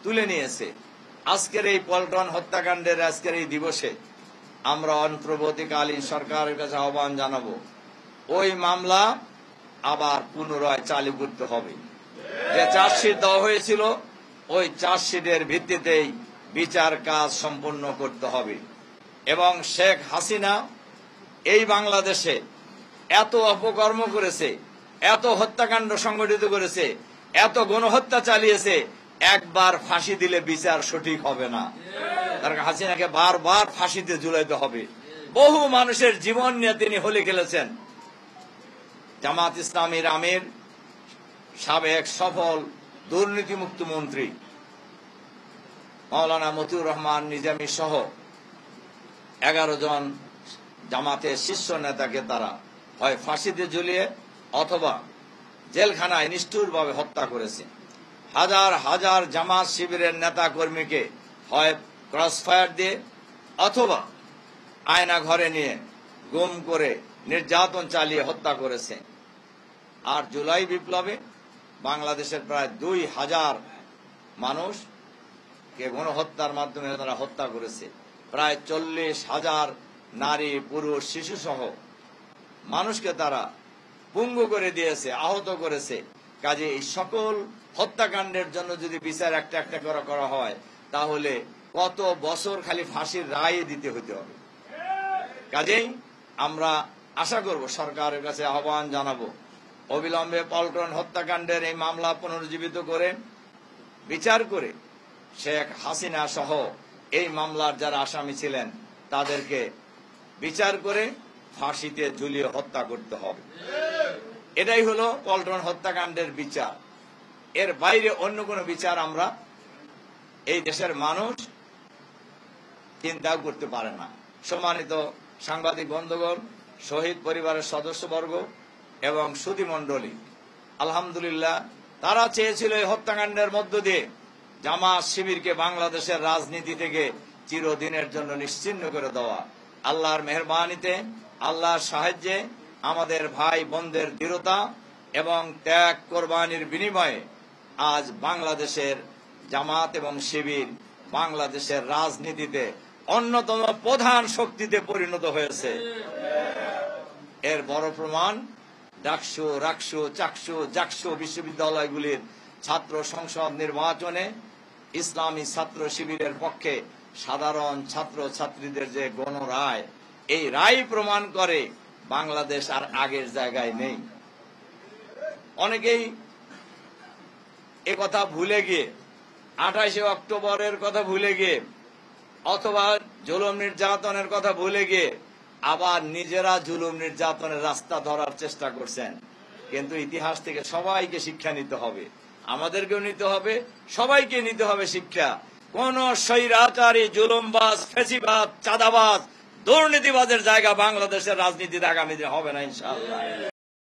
তুলে নিয়েছে। আজকের এই পল্টন হত্যাকাণ্ডের আজকের এই দিবসে আমরা অন্তর্বর্তীকালীন সরকারের কাছে আহ্বান জানাবো, ওই মামলা আবার পুনরায় চালু করতে হবে। যে চার্জশিট দেওয়া হয়েছিল ওই চার্জশিটের ভিত্তিতেই বিচার কাজ সম্পন্ন করতে হবে। এবং শেখ হাসিনা এই বাংলাদেশে এত অপকর্ম করেছে, এত হত্যাকাণ্ড সংগঠিত করেছে, এত গণহত্যা চালিয়েছে, একবার ফাঁসি দিলে বিচার সঠিক হবে না। তার হাসিনাকে বারবার ফাঁসিতে ঝুলাইতে হবে। বহু মানুষের জীবন নিয়ে তিনি হোলি খেলেছেন। জামাত ইসলামীর আমির, সাবেক সফল দুর্নীতিমুক্ত মন্ত্রী মাওলানা মতিউর রহমান নিজামী সহ 11 জন জামাতের শীর্ষ নেতাকে তারা হয় ফাঁসিতে ঝুলিয়ে অথবা জেলখানায় নিষ্ঠুরভাবে হত্যা করেছে। হাজার হাজার জামাত শিবিরের নেতা কর্মীকে হয় ক্রসফায়ার দিয়ে অথবা আয়না ঘরে নিয়ে গুম করে নির্যাতন চালিয়ে হত্যা করেছে। আর জুলাই বিপ্লবে বাংলাদেশের প্রায় 2000 মানুষকে গণহত্যার মাধ্যমে তারা হত্যা করেছে। প্রায় 40,000 নারী, পুরুষ, শিশু সহ মানুষকে তারা পঙ্গু করে দিয়েছে, আহত করেছে। কাজে এই সকল হত্যাকাণ্ডের জন্য যদি বিচার একটা একটা করা হয়, তাহলে কত বছর খালি ফাঁসির রায় দিতে হতে হবে। কাজেই আমরা আশা করব, সরকারের কাছে আহ্বান জানাবো, অবিলম্বে পল্টন হত্যাকাণ্ডের এই মামলা পুনরুজ্জীবিত করে বিচার করে শেখ হাসিনা সহ এই মামলার যারা আসামি ছিলেন তাদেরকে বিচার করে ফাঁসিতে ঝুলিয়ে হত্যা করতে হবে। এটাই হলো পল্টন হত্যাকাণ্ডের বিচার। এর বাইরে অন্য কোনো বিচার আমরা এই দেশের মানুষ চিন্তাও করতে পারে না। সম্মানিত সাংবাদিক বন্ধুগণ, শহীদ পরিবারের সদস্যবর্গ এবং সুধীমণ্ডলী, আলহামদুলিল্লাহ, তারা চেয়েছিল এই হত্যাকাণ্ডের মধ্য দিয়ে জামাত শিবিরকে বাংলাদেশের রাজনীতি থেকে চিরদিনের জন্য নিশ্চিহ্ন করে দেওয়া। আল্লাহর মেহেরবানিতে, আল্লাহর সাহায্যে, আমাদের ভাই বোনদের দৃঢ়তা এবং ত্যাগ কোরবানির বিনিময়ে আজ বাংলাদেশের জামাত এবং শিবির বাংলাদেশের রাজনীতিতে অন্যতম প্রধান শক্তিতে পরিণত হয়েছে। এর বড় প্রমাণ ডাকসু, রাকসু, চাকসু, জাকসু বিশ্ববিদ্যালয়গুলির ছাত্র সংসদ নির্বাচনে ইসলামী ছাত্র শিবিরের পক্ষে সাধারণ ছাত্র ছাত্রীদের যে গণরায়, এই রায় প্রমাণ করে বাংলাদেশ আর আগের জায়গায় নেই। অনেকেই কথা ভুলে গিয়ে 28শে অক্টোবরের কথা ভুলে গিয়ে অথবা জুলুম নির্যাতনের কথা ভুলে গিয়ে আবার নিজেরা জুলুম নির্যাতনের রাস্তা ধরার চেষ্টা করছেন। কিন্তু ইতিহাস থেকে সবাইকে শিক্ষা নিতে হবে, আমাদেরকেও নিতে হবে, সবাইকে নিতে হবে শিক্ষা। কোন স্বৈরাচারী, জুলুমবাজ, ফেসিবাদ, চাঁদাবাজ, দুর্নীতিবাজের জায়গা বাংলাদেশের রাজনীতিতে আগামী দিনে হবে না ইনশাআল্লাহ।